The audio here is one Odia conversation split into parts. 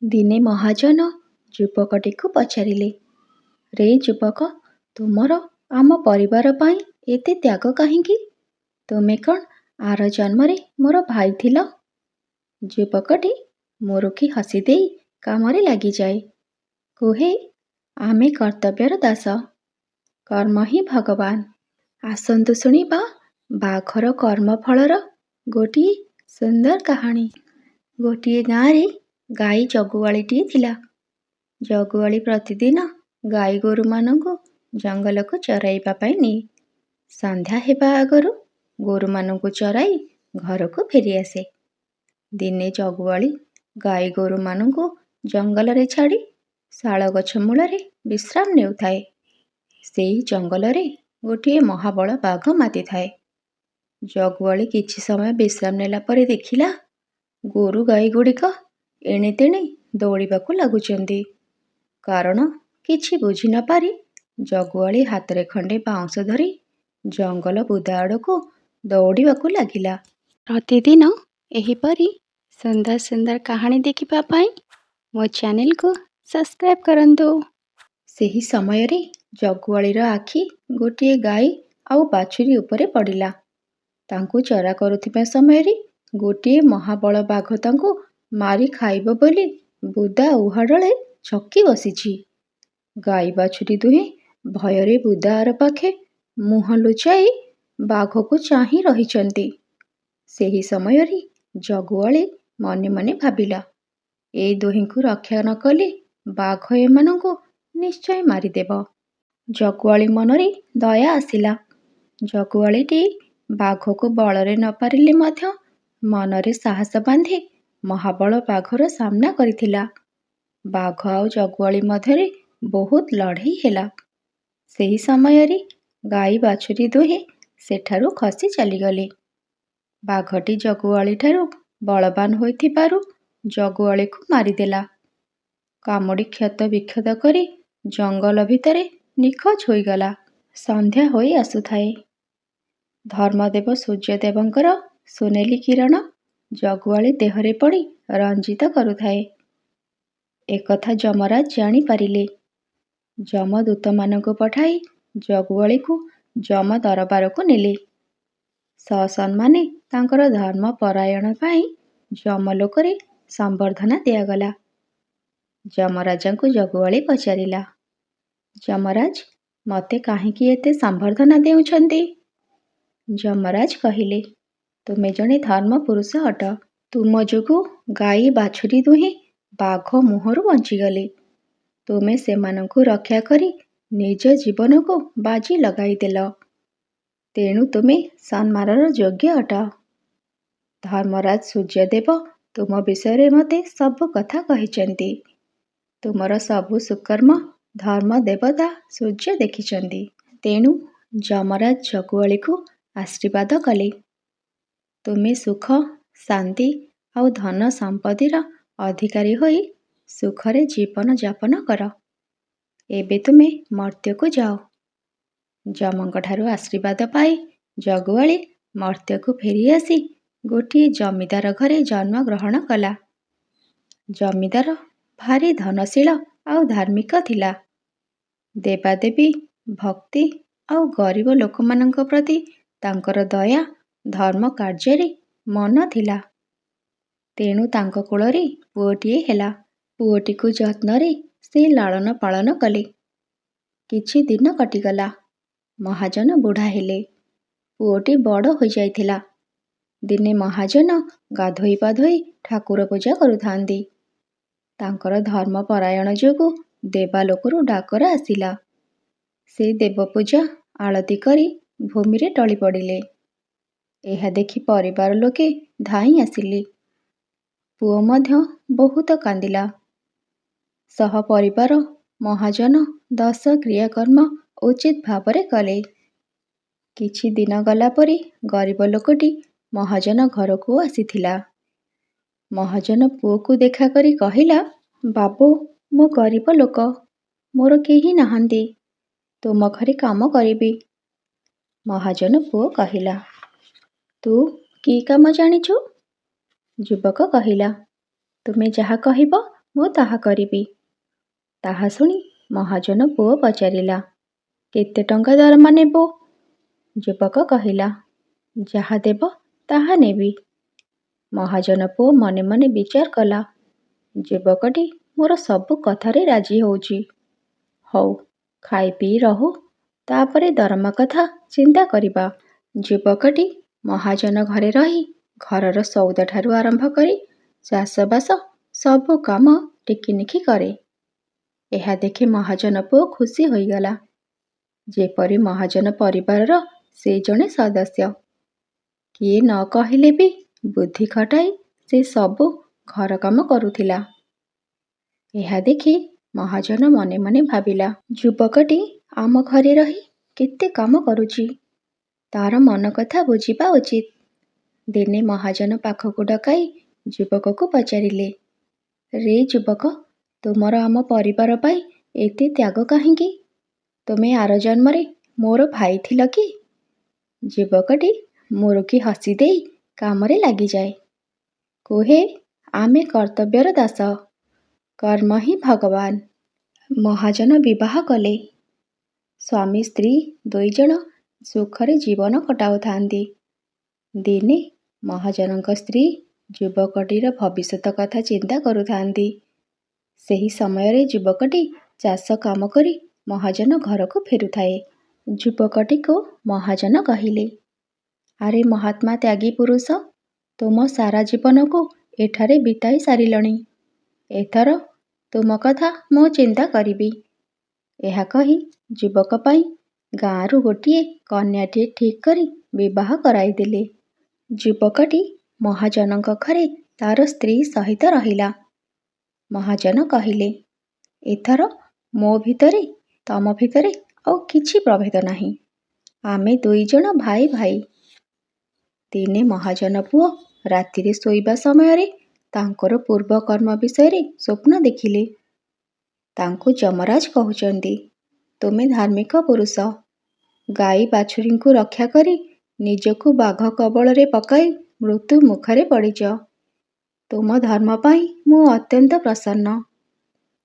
ଦିନେ ମହାଜନ ଯୁବକଟିକୁ ପଚାରିଲେ, ରେ ଯୁବକ, ତୁମର ଆମ ପରିବାର ପାଇଁ ଏତେ ତ୍ୟାଗ କାହିଁକି? ତୁମେ କ'ଣ ଆର ଜନ୍ମରେ ମୋର ଭାଇ ଥିଲ? ଯୁବକଟି ମୁରୁକି ହସି ଦେଇ କାମରେ ଲାଗିଯାଏ। କୁହେ, ଆମେ କର୍ତ୍ତବ୍ୟର ଦାସ, କର୍ମ ହିଁ ଭଗବାନ। ଆସନ୍ତୁ ଶୁଣିବା ବାଘର କର୍ମଫଳର ଗୋଟିଏ ସୁନ୍ଦର କାହାଣୀ। ଗୋଟିଏ ଗାଁରେ ଗାଈ ଜଗୁଆଳିଟିଏ ଥିଲା। ଜଗୁଆଳି ପ୍ରତିଦିନ ଗାଈ ଗୋରୁମାନଙ୍କୁ ଜଙ୍ଗଲକୁ ଚରାଇବା ପାଇଁ ନିଏ। ସନ୍ଧ୍ୟା ହେବା ଆଗରୁ ଗୋରୁମାନଙ୍କୁ ଚରାଇ ଘରକୁ ଫେରିଆସେ। ଦିନେ ଜଗୁଆଳି ଗାଈ ଗୋରୁମାନଙ୍କୁ ଜଙ୍ଗଲରେ ଛାଡ଼ି ଶାଳଗଛ ମୂଳରେ ବିଶ୍ରାମ ନେଉଥାଏ। ସେହି ଜଙ୍ଗଲରେ ଗୋଟିଏ ମହାବଳ ବାଘ ମାତିଥାଏ। ଜଗୁଆଳି କିଛି ସମୟ ବିଶ୍ରାମ ନେଲା ପରେ ଦେଖିଲା, ଗୋରୁ ଗାଈଗୁଡ଼ିକ ଏଣେ ତେଣେ ଦୌଡ଼ିବାକୁ ଲାଗୁଛନ୍ତି। କାରଣ କିଛି ବୁଝି ନ ପାରି ଜଗୁଆଳି ହାତରେ ଖଣ୍ଡେ ବାଉଁଶ ଧରି ଜଙ୍ଗଲ ବୁଦା ଆଡ଼କୁ ଦୌଡ଼ିବାକୁ ଲାଗିଲା। ପ୍ରତିଦିନ ଏହିପରି ସୁନ୍ଦର ସୁନ୍ଦର କାହାଣୀ ଦେଖିବା ପାଇଁ ମୋ ଚ୍ୟାନେଲକୁ ସବସ୍କ୍ରାଇବ୍ କରନ୍ତୁ। ସେହି ସମୟରେ ଜଗୁଆଳିର ଆଖି ଗୋଟିଏ ଗାଈ ଆଉ ବାଛୁରୀ ଉପରେ ପଡ଼ିଲା। ତାଙ୍କୁ ଚରା କରୁଥିବା ସମୟରେ ଗୋଟିଏ ମହାବଳ ବାଘ ତାଙ୍କୁ ମାରି ଖାଇବ ବୋଲି ବୁଦା ଉହାଡ଼ରେ ଛକି ବସିଛି। ଗାଈ ବାଛୁରୀ ଦୁହେଁ ଭୟରେ ବୁଦା ଆରପାଖେ ମୁହଁ ଲୁଚାଇ ବାଘକୁ ଚାହିଁ ରହିଛନ୍ତି। ସେହି ସମୟରେ ଜଗୁଆଳି ମନେ ମନେ ଭାବିଲା, ଏ ଦୁହିଁଙ୍କୁ ରକ୍ଷା ନ କଲେ ବାଘ ଏମାନଙ୍କୁ ନିଶ୍ଚୟ ମାରିଦେବ। ଜଗୁଆଳି ମନରେ ଦୟା ଆସିଲା। ଜଗୁଆଳିଟି ବାଘକୁ ବଳରେ ନ ପାରିଲେ ମଧ୍ୟ ମନରେ ସାହସ ବାନ୍ଧି ମହାବଳ ବାଘର ସାମ୍ନା କରିଥିଲା। ବାଘ ଆଉ ଜଗୁଆଳି ମଧ୍ୟରେ ବହୁତ ଲଢ଼େଇ ହେଲା। ସେହି ସମୟରେ ଗାଈ ବାଛୁରୀ ଦୁହେଁ ସେଠାରୁ ଖସି ଚାଲିଗଲେ। ବାଘଟି ଜଗୁଆଳିଠାରୁ ବଳବାନ ହୋଇଥିବାରୁ ଜଗୁଆଳିକୁ ମାରିଦେଲା। କାମୁଡ଼ି କ୍ଷତ ବିକ୍ଷତ କରି ଜଙ୍ଗଲ ଭିତରେ ନିଖୋଜ ହୋଇଗଲା। ସନ୍ଧ୍ୟା ହୋଇ ଆସୁଥାଏ। ଧର୍ମଦେବ ସୂର୍ଯ୍ୟଦେବଙ୍କର ସୁନେଲି କିରଣ ଜଗୁଆଳି ଦେହରେ ପଡ଼ି ରଞ୍ଜିତ କରୁଥାଏ। ଏକଥା ଯମରାଜ ଜାଣିପାରିଲେ। ଯମଦୂତମାନଙ୍କୁ ପଠାଇ ଜଗୁଆଳିକୁ ଯମ ଦରବାରକୁ ନେଲେ। ସସମ୍ମାନେ ତାଙ୍କର ଧର୍ମ ପରାୟଣ ପାଇଁ ଯମଲୋକରେ ସମ୍ବର୍ଦ୍ଧନା ଦିଆଗଲା। ଯମରାଜାଙ୍କୁ ଜଗୁଆଳି ପଚାରିଲା, ଯମରାଜ, ମୋତେ କାହିଁକି ଏତେ ସମ୍ବର୍ଦ୍ଧନା ଦେଉଛନ୍ତି? ଯମରାଜ କହିଲେ, ତୁମେ ଜଣେ ଧର୍ମ ପୁରୁଷ ଅଟ। ତୁମ ଯୋଗୁଁ ଗାଈ ବାଛୁରୀ ଦୁହେଁ ବାଘ ମୁହଁରୁ ବଞ୍ଚିଗଲେ। ତୁମେ ସେମାନଙ୍କୁ ରକ୍ଷା କରି ନିଜ ଜୀବନକୁ ବାଜି ଲଗାଇଦେଲ। ତେଣୁ ତୁମେ ସମ୍ମାନର ଯୋଗ୍ୟ ଅଟ। ଧର୍ମରାଜ ସୂର୍ଯ୍ୟଦେବ ତୁମ ବିଷୟରେ ମୋତେ ସବୁ କଥା କହିଛନ୍ତି। ତୁମର ସବୁ ସୁକର୍ମ ଧର୍ମ ଦେବତା ସୂର୍ଯ୍ୟ ଦେଖିଛନ୍ତି। ତେଣୁ ଯମରାଜ ଜଗୁଆଳିକୁ ଆଶୀର୍ବାଦ କଲେ, ତୁମେ ସୁଖ, ଶାନ୍ତି ଆଉ ଧନ ସମ୍ପତ୍ତିର ଅଧିକାରୀ ହୋଇ ସୁଖରେ ଜୀବନ ଯାପନ କର। ଏବେ ତୁମେ ମର୍ତ୍ତ୍ୟକୁ ଯାଅ। ଯମଙ୍କଠାରୁ ଆଶୀର୍ବାଦ ପାଇ ଜଗୁଆଳି ମର୍ତ୍ତ୍ୟକୁ ଫେରିଆସି ଗୋଟିଏ ଜମିଦାର ଘରେ ଜନ୍ମ ଗ୍ରହଣ କଲା। ଜମିଦାର ଭାରି ଧନଶୀଳ ଆଉ ଧାର୍ମିକ ଥିଲା। ଦେବାଦେବୀ, ଭକ୍ତି ଆଉ ଗରିବ ଲୋକମାନଙ୍କ ପ୍ରତି ତାଙ୍କର ଦୟା, ଧର୍ମ କାର୍ଯ୍ୟରେ ମନ ଥିଲା। ତେଣୁ ତାଙ୍କ କୋଳରେ ପୁଅଟିଏ ହେଲା। ପୁଅଟିକୁ ଯତ୍ନରେ ସେ ଲାଳନ ପାଳନ କଲେ। କିଛି ଦିନ କଟିଗଲା। ମହାଜନ ବୁଢ଼ା ହେଲେ। ପୁଅଟି ବଡ଼ ହୋଇଯାଇଥିଲା। ଦିନେ ମହାଜନ ଗାଧୋଇ ପାଧୋଇ ଠାକୁର ପୂଜା କରୁଥାନ୍ତି। ତାଙ୍କର ଧର୍ମ ପରାୟଣ ଯୋଗୁଁ ଦେବାଲୋକରୁ ଡାକରା ଆସିଲା। ସେ ଦେବପୂଜା ଆଳତି କରି ଭୂମିରେ ଟଳି ପଡ଼ିଲେ। ଏହା ଦେଖି ପରିବାର ଲୋକେ ଧାଇଁ ଆସିଲେ। ପୁଅ ମଧ୍ୟ ବହୁତ କାନ୍ଦିଲା। ସହପରିବାର ମହାଜନ ଦଶ କ୍ରିୟାକର୍ମ ଉଚିତ ଭାବରେ କଲେ। କିଛି ଦିନ ଗଲା ପରେ ଗରିବ ଲୋକଟି ମହାଜନ ଘରକୁ ଆସିଥିଲା। ମହାଜନ ପୁଅକୁ ଦେଖା କରି କହିଲା, ବାବୁ, ମୁଁ ଗରିବ ଲୋକ, ମୋର କେହି ନାହାନ୍ତି, ତୁମ ଘରେ କାମ କରିବି। ମହାଜନ ପୁଅ କହିଲା, ତୁ କି କାମ ଜାଣିଛୁ? ଯୁବକ କହିଲା, ତୁମେ ଯାହା କହିବ ମୁଁ ତାହା କରିବି। ତାହା ଶୁଣି ମହାଜନ ପୁଅ ପଚାରିଲା, କେତେ ଟଙ୍କା ଦରମା ନେବ? ଯୁବକ କହିଲା, ଯାହା ଦେବ ତାହା ନେବି। ମହାଜନ ପୁଅ ମନେ ମନେ ବିଚାର କଲା, ଯୁବକଟି ମୋର ସବୁ କଥାରେ ରାଜି ହେଉଛି। ହଉ, ଖାଇ ପିଇ ରହୁ, ତାପରେ ଦରମା କଥା ଚିନ୍ତା କରିବା। ଯୁବକଟି ମହାଜନ ଘରେ ରହି ଘରର ସଉଦାଠାରୁ ଆରମ୍ଭ କରି ଚାଷବାସ ସବୁ କାମ ଟିକିନିଖି କରେ। ଏହା ଦେଖି ମହାଜନ ପୁଅ ଖୁସି ହୋଇଗଲା। ଯେପରି ମହାଜନ ପରିବାରର ସେ ଜଣେ ସଦସ୍ୟ। କିଏ ନ କହିଲେ ବି ବୁଦ୍ଧି ଖଟାଇ ସେ ସବୁ ଘର କାମ କରୁଥିଲା। ଏହା ଦେଖି ମହାଜନ ମନେ ମନେ ଭାବିଲା, ଯୁବକଟି ଆମ ଘରେ ରହି କେତେ କାମ କରୁଛି, ତାର ମନ କଥା ବୁଝିବା ଉଚିତ। ଦିନେ ମହାଜନ ପାଖକୁ ଡକାଇ ଯୁବକକୁ ପଚାରିଲେ, ରେ ଯୁବକ, ତୁମର ଆମ ପରିବାର ପାଇଁ ଏତେ ତ୍ୟାଗ କାହିଁକି? ତୁମେ ଆର ଜନ୍ମରେ ମୋର ଭାଇ ଥିଲ କି? ଯୁବକଟି ମୁରୁକି ହସି ଦେଇ କାମରେ ଲାଗିଯାଏ। କୁହେ, ଆମେ କର୍ତ୍ତବ୍ୟର ଦାସ, କର୍ମ ହିଁ ଭଗବାନ। ମହାଜନ ବିବାହ କଲେ। ସ୍ୱାମୀ ସ୍ତ୍ରୀ ଦୁଇଜଣ ସୁଖରେ ଜୀବନ କଟାଉଥାନ୍ତି। ଦିନେ ମହାଜନଙ୍କ ସ୍ତ୍ରୀ ଯୁବକଟିର ଭବିଷ୍ୟତ କଥା ଚିନ୍ତା କରୁଥାନ୍ତି। ସେହି ସମୟରେ ଯୁବକଟି ଚାଷ କାମ କରି ମହାଜନ ଘରକୁ ଫେରୁଥାଏ। ଯୁବକଟିକୁ ମହାଜନ କହିଲେ, ଆରେ ମହାତ୍ମା ତ୍ୟାଗୀ ପୁରୁଷ, ତୁମ ସାରା ଜୀବନକୁ ଏଠାରେ ବିତାଇ ସାରିଲଣି। ଏଥର ତୁମ କଥା ମୁଁ ଚିନ୍ତା କରିବି। ଏହା କହି ଯୁବକ ପାଇଁ ଗାଁରୁ ଗୋଟିଏ କନ୍ୟାଟିଏ ଠିକ୍ କରି ବିବାହ କରାଇଦେଲେ। ଯୁବକଟି ମହାଜନଙ୍କ ଘରେ ତାର ସ୍ତ୍ରୀ ସହିତ ରହିଲା। ମହାଜନ କହିଲେ, ଏଥର ମୋ ଭିତରେ ତମ ଭିତରେ ଆଉ କିଛି ପ୍ରଭେଦ ନାହିଁ। ଆମେ ଦୁଇଜଣ ଭାଇ ଭାଇ। ଦିନେ ମହାଜନ ପୁଅ ରାତିରେ ଶୋଇବା ସମୟରେ ତାଙ୍କର ପୂର୍ବ କର୍ମ ବିଷୟରେ ସ୍ୱପ୍ନ ଦେଖିଲେ। ତାଙ୍କୁ ଯମରାଜ କହୁଛନ୍ତି, ତୁମେ ଧାର୍ମିକ ପୁରୁଷ, ଗାଈ ବାଛୁରୀଙ୍କୁ ରକ୍ଷା କରି ନିଜକୁ ବାଘ କବଳରେ ପକାଇ ମୃତ୍ୟୁ ମୁଖରେ ପଡ଼ିଛ। ତୁମ ଧର୍ମ ପାଇଁ ମୁଁ ଅତ୍ୟନ୍ତ ପ୍ରସନ୍ନ।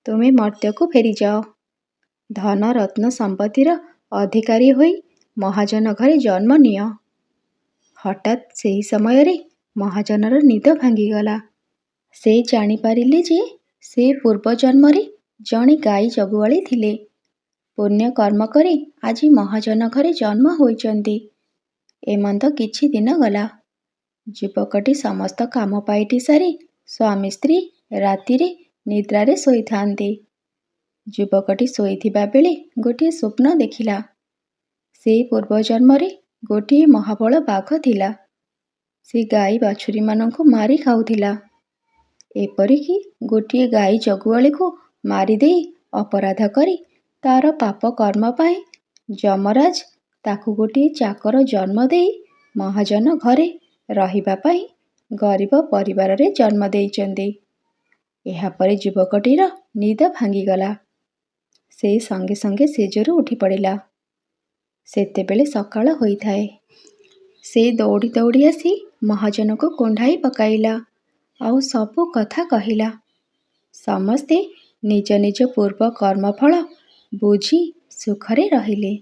ତୁମେ ମର୍ତ୍ତ୍ୟକୁ ଫେରିଯାଅ। ଧନ ରତ୍ନ ସମ୍ପତ୍ତିର ଅଧିକାରୀ ହୋଇ ମହାଜନ ଘରେ ଜନ୍ମ ନିଅ। ହଠାତ୍ ସେହି ସମୟରେ ମହାଜନର ନିଦ ଭାଙ୍ଗିଗଲା। ସେ ଜାଣିପାରିଲେ ଯେ ସେ ପୂର୍ବ ଜନ୍ମରେ ଜଣେ ଗାଈ ଜଗୁଆଳି ଥିଲେ। ପୁଣ୍ୟ କର୍ମ କରି ଆଜି ମହାଜନ ଘରେ ଜନ୍ମ ହୋଇଛନ୍ତି। ଏମନ୍ତ କିଛି ଦିନ ଗଲା। ଯୁବକଟି ସମସ୍ତ କାମ ପାଇଟି ସାରି ସ୍ୱାମୀ ସ୍ତ୍ରୀ ରାତିରେ ନିଦ୍ରାରେ ଶୋଇଥାନ୍ତି। ଯୁବକଟି ଶୋଇଥିବା ବେଳେ ଗୋଟିଏ ସ୍ୱପ୍ନ ଦେଖିଲା। ସେ ପୂର୍ବଜନ୍ମରେ ଗୋଟିଏ ମହାବଳ ବାଘ ଥିଲା। ସେ ଗାଈ ବାଛୁରୀମାନଙ୍କୁ ମାରି ଖାଉଥିଲା। ଏପରିକି ଗୋଟିଏ ଗାଈ ଜଗୁଆଳିକୁ ମାରିଦେଇ ଅପରାଧ କରି ତାର ପାପ କର୍ମ ପାଇଁ ଯମରାଜ ତାକୁ ଗୋଟିଏ ଚାକର ଜନ୍ମ ଦେଇ ମହାଜନ ଘରେ ରହିବା ପାଇଁ ଗରିବ ପରିବାରରେ ଜନ୍ମ ଦେଇଛନ୍ତି। ଏହାପରେ ଯୁବକଟିର ନିଦ ଭାଙ୍ଗିଗଲା। ସେ ସଙ୍ଗେ ସଙ୍ଗେ ଶେଯରୁ ଉଠିପଡ଼ିଲା। ସେତେବେଳେ ସକାଳ ହୋଇଥାଏ। ସେ ଦୌଡ଼ି ଦୌଡ଼ି ଆସି ମହାଜନକୁ କୁଣ୍ଢାଇ ପକାଇଲା ଆଉ ସବୁ କଥା କହିଲା। ସମସ୍ତେ ନିଜ ନିଜ ପୂର୍ବ କର୍ମଫଳ ବୁଝି ସୁଖରେ ରହିଲେ।